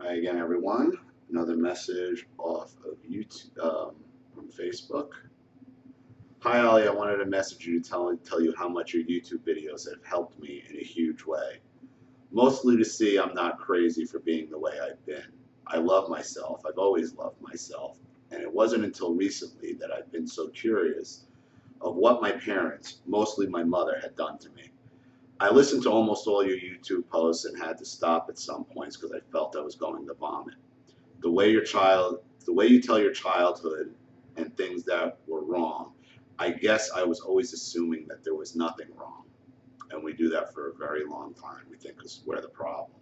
Hi again, everyone. Another message off of YouTube from Facebook. Hi, Ollie. I wanted to message you to tell you how much your YouTube videos have helped me in a huge way. Mostly to see I'm not crazy for being the way I've been. I love myself. I've always loved myself. And it wasn't until recently that I've been so curious of what my parents, mostly my mother, had done to me. I listened to almost all your YouTube posts and had to stop at some points because I felt I was going to vomit. The way you tell your childhood and things that were wrong, I guess I was always assuming that there was nothing wrong. And we do that for a very long time. We think is where the problem.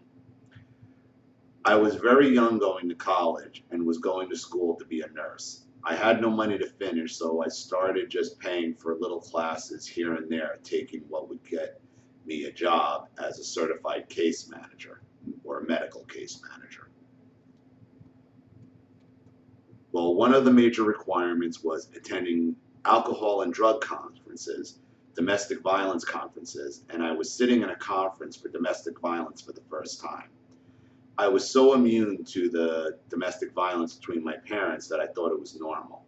I was very young going to college and was going to school to be a nurse. I had no money to finish, so I started just paying for little classes here and there, taking what would get me a job as a certified case manager or a medical case manager. Well, one of the major requirements was attending alcohol and drug conferences, domestic violence conferences, and I was sitting in a conference for domestic violence for the first time. I was so immune to the domestic violence between my parents that I thought it was normal.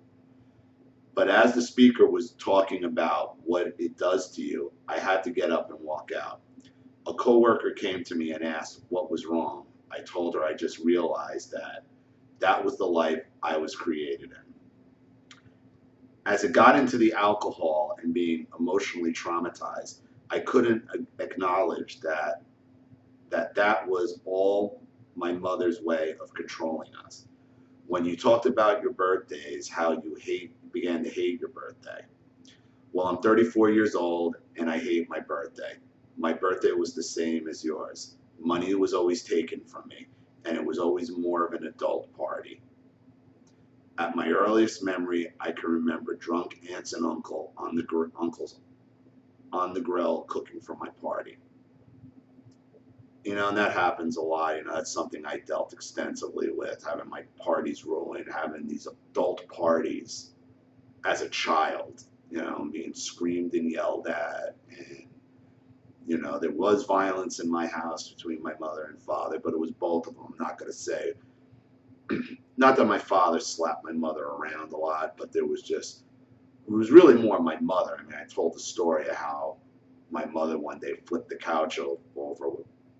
But as the speaker was talking about what it does to you, I had to get up and walk out. A coworker came to me and asked what was wrong. I told her I just realized that that was the life I was created in. As it got into the alcohol and being emotionally traumatized, I couldn't acknowledge that was all my mother's way of controlling us. When you talked about your birthdays, how you began to hate your birthday. Well, I'm 34 years old and I hate my birthday. My birthday was the same as yours. Money was always taken from me, and it was always more of an adult party. At my earliest memory, I can remember drunk aunts and uncles on the grill cooking for my party. And that happens a lot. That's something I dealt extensively with, having my parties ruined, having these adult parties as a child, being screamed and yelled at. And, there was violence in my house between my mother and father, but it was both of them. I'm not going to say, not that my father slapped my mother around a lot, but it was really more my mother. I mean, I told the story of how my mother one day flipped the couch over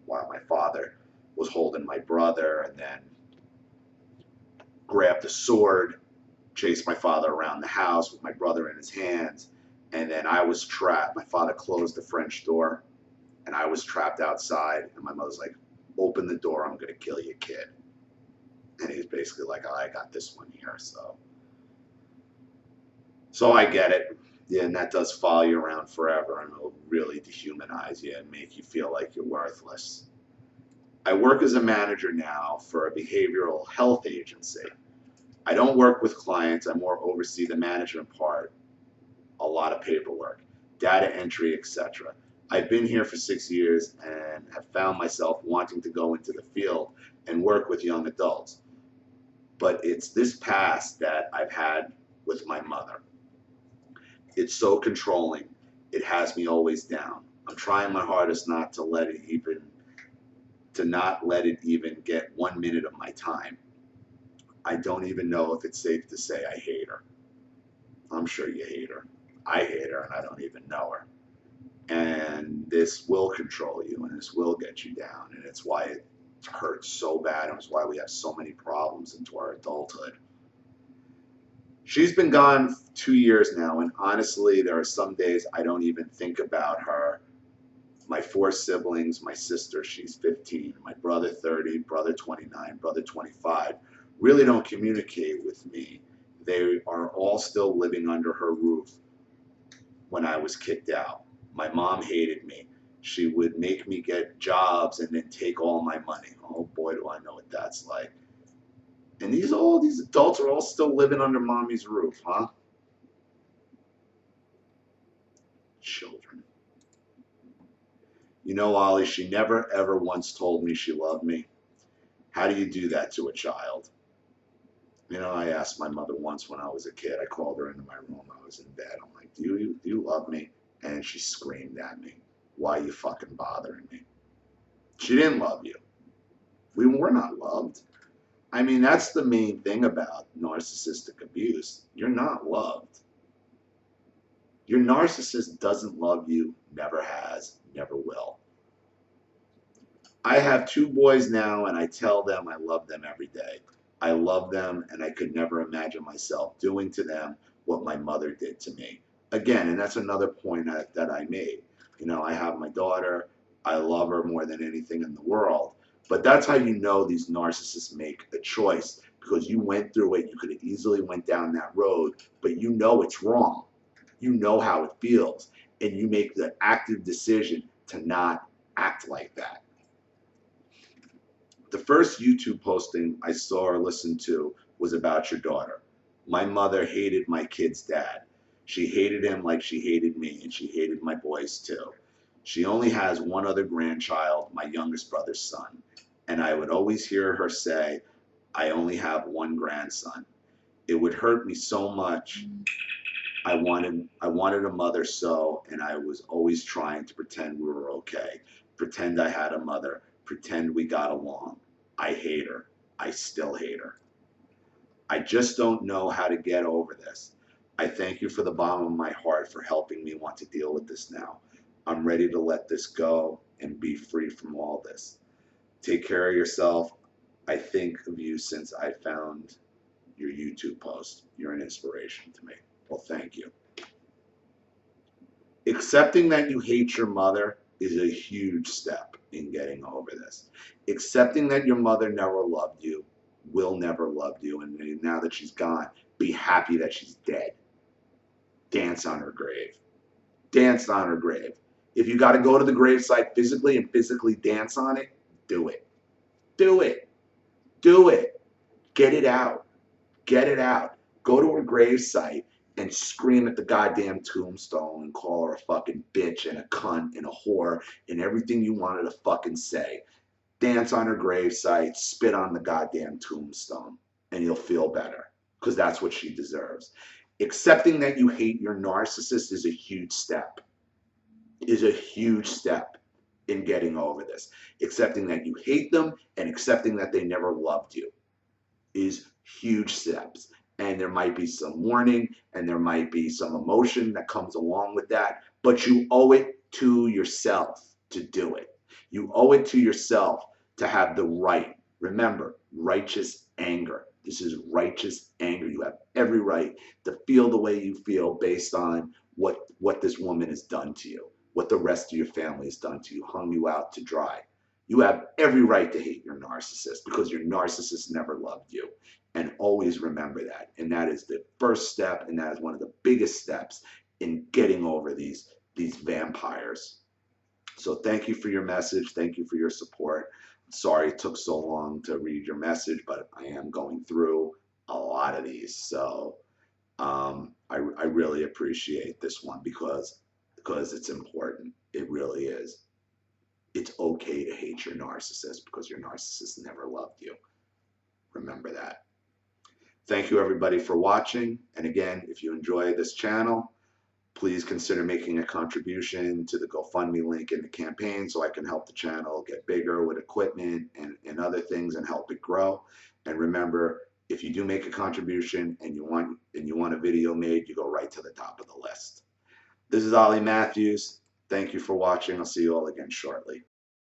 while my father was holding my brother, and then grabbed a sword, chased my father around the house with my brother in his hands, and then I was trapped. My father closed the French door, and I was trapped outside, and my mother's like, open the door, I'm going to kill you, kid. And he's basically like, oh, I got this one here, so I get it. Yeah, and that does follow you around forever, and it'll really dehumanize you and make you feel like you're worthless. I work as a manager now for a behavioral health agency. I don't work with clients, I more oversee the management part, a lot of paperwork, data entry, etc. I've been here for 6 years and have found myself wanting to go into the field and work with young adults. But it's this past that I've had with my mother. It's so controlling. It has me always down. I'm trying my hardest not to not let it even get 1 minute of my time. I don't even know if it's safe to say I hate her. I'm sure you hate her. I hate her and I don't even know her. And this will control you and this will get you down. And it's why it hurts so bad, and it's why we have so many problems into our adulthood. She's been gone 2 years now, and honestly, there are some days I don't even think about her. My 4 siblings, my sister, she's 15, my brother 30, brother 29, brother 25, really don't communicate with me. They are all still living under her roof when I was kicked out. My mom hated me. She would make me get jobs and then take all my money. Oh boy, do I know what that's like. And these adults are all still living under mommy's roof, huh? Children. Ollie, she never ever once told me she loved me. How do you do that to a child? I asked my mother once when I was a kid. I called her into my room. I was in bed. I'm like, do you love me? And she screamed at me, why are you fucking bothering me? She didn't love you. We were not loved. I mean, that's the main thing about narcissistic abuse. You're not loved. Your narcissist doesn't love you, never has, never will. I have 2 boys now, and I tell them I love them every day. I love them, and I could never imagine myself doing to them what my mother did to me. Again, and that's another point that I made. You know, I have my daughter. I love her more than anything in the world. But that's how you know these narcissists make a choice, because you went through it. You could have easily went down that road, but you know it's wrong. You know how it feels, and you make the active decision to not act like that. The first YouTube posting I saw or listened to was about your daughter. My mother hated my kid's dad. She hated him like she hated me, and she hated my boys too. She only has one other grandchild, my youngest brother's son. And I would always hear her say, I only have one grandson. It would hurt me so much. I wanted a mother so, and I was always trying to pretend we were okay, pretend I had a mother, pretend we got along. I hate her. I still hate her. I just don't know how to get over this. I thank you for the bottom of my heart for helping me want to deal with this now. I'm ready to let this go and be free from all this. Take care of yourself. I think of you since I found your YouTube post. You're an inspiration to me. Well, thank you. Accepting that you hate your mother is a huge step in getting over this. Accepting that your mother never loved you, will never love you, and now that she's gone, be happy that she's dead. Dance on her grave. Dance on her grave. If you got to go to the gravesite physically and physically dance on it, do it. Do it. Do it. Get it out. Get it out. Go to her gravesite and scream at the goddamn tombstone and call her a fucking bitch and a cunt and a whore and everything you wanted to fucking say. Dance on her gravesite, spit on the goddamn tombstone, and you'll feel better, because that's what she deserves. Accepting that you hate your narcissist is a huge step. Is a huge step in getting over this. Accepting that you hate them and accepting that they never loved you is huge steps. And there might be some warning and there might be some emotion that comes along with that, but you owe it to yourself to do it. You owe it to yourself to have the right. Remember, righteous anger. This is righteous anger. You have every right to feel the way you feel based on what this woman has done to you, what the rest of your family has done to you, hung you out to dry. You have every right to hate your narcissist because your narcissist never loved you. And always remember that. And that is the first step, and that is one of the biggest steps in getting over these vampires. So thank you for your message. Thank you for your support. Sorry it took so long to read your message, but I am going through a lot of these. So I really appreciate this one because it's important. It really is. It's okay to hate your narcissist because your narcissist never loved you. Remember that. Thank you everybody for watching. And again, if you enjoy this channel, please consider making a contribution to the GoFundMe link in the campaign so I can help the channel get bigger with equipment and other things and help it grow. And remember, if you do make a contribution and you want a video made, you go right to the top of the list. This is Ollie Matthews. Thank you for watching. I'll see you all again shortly.